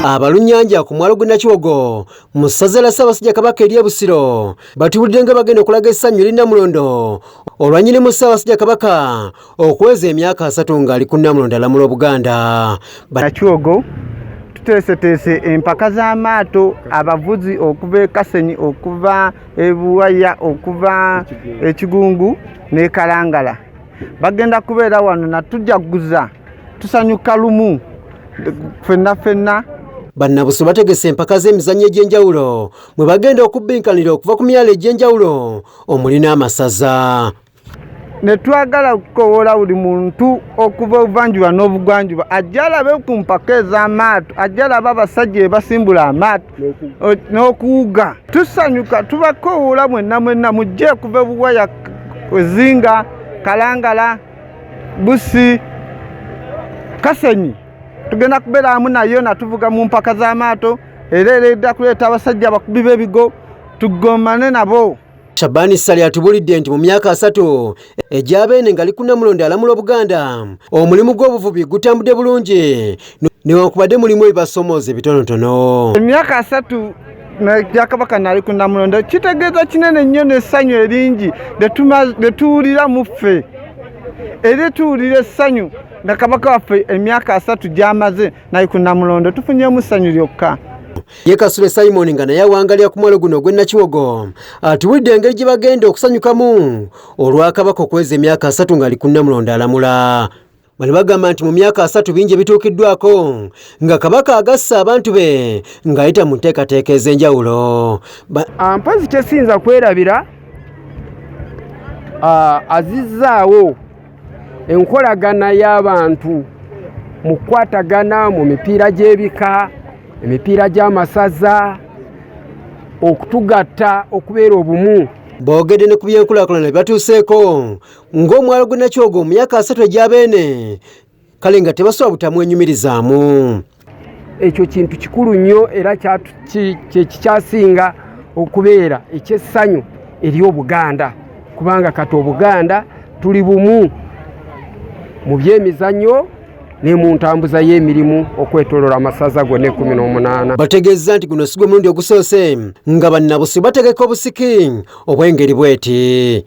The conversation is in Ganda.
Abalunnyanja ku mwalo gw'Nakiwogo mu ssaza la Ssaabasajja Kabaka ery'e Busiro batubulidde nga bagenda okulaga essanyu eri Namulondo olwanyirimu Ssaabasajja Kabaka okuweza emyaka 3 ng'ali ku Namulondo alamula Obuganda. Nakiwogo tuteeseteese empaka z'amaato abavuzi okuva e Kasenyi, okuva e Buwaya, okuva e Kigungu ne Kalangala bagenda kubeera wano natujaguza tusanyuka lumu fenna. Bannabuso bategese empaka z'emizannyo egy'enjawulo mwe bagenda okubbinkanira okuva ku myalo egy'enjawulo omuli n'amasaza. Ne twagala okukowoola buli muntu okuva obuvanjuba n'obugwanjuba ajja alabe ku mpaka ez'amaato, ajja alabe abasajja basimbula amaato n'okuwuga. Tusanyuka tubakowoola mwenna mujje kuva Buwaya, Zinga, Kalangala, Busi, Kasenyi tugenda kubeera wamu nayo natuvuga mu mpaka z'amaato era eredda kuleeta abasajja abakubi b'ebigo tugommane nabo. Shabani Sali atubulidde nti mu myaka 3 ejjabeene ngali ku Namulondo alamula Obuganda omulimu gw'obuvubi gutambudde bulungi newankubadde mulimu ebibasomooza ebitonotono. Emyaka 3 na Kabaka nali ku Namulondo kitegeeza kinene nnyo n'essanyu eringi lye tuwulira mu ffe era tuwulira essanyu na Kabaka waffe emyaka 3 gy'amaze nali ku Namulondo tufunyeemu essanyu lyokka. Ye Kasule Simon nga naye awangalira ku mwalo guno gw'Nakiwogo atuwulidde engeri gye bagenda okusanyukamu olwa Kabaka okweza emyaka 3 ng'ali ku Namulondo alamula. Bano bagamba nti mu myaka 3 bingi ebituukiddwako nga Kabaka agassa abantu be ng'ayita mu nteekateeka ez'enjawulo. Mpozi kyesinza kwerabira azizzaawo enkolagana y'abantu mu kukwatagana mu mipiira gy'ebika, emipiira gy'amasaza, okutugatta okubeera obumu. Boogedde ne ku byenkulaakulana batuuseeko ng'omwalo gw'Nakiwogo mu myaka 3 egyabeene kale nga tebasobola butamwenyumirizaamu. Ekyo kintu kikulu nnyo era kikyasinga okubeera ekyessanyu eri Obuganda kubanga kati Obuganda tuli bumu mu by'emizannyo ne mu ntambuza y'emirimu okwetoloola amasaza gonna 18. Bategeeza nti guno si gwe mulundi ogusoose nga bannabusi bategeka obusiki obw'engeri bw'eti.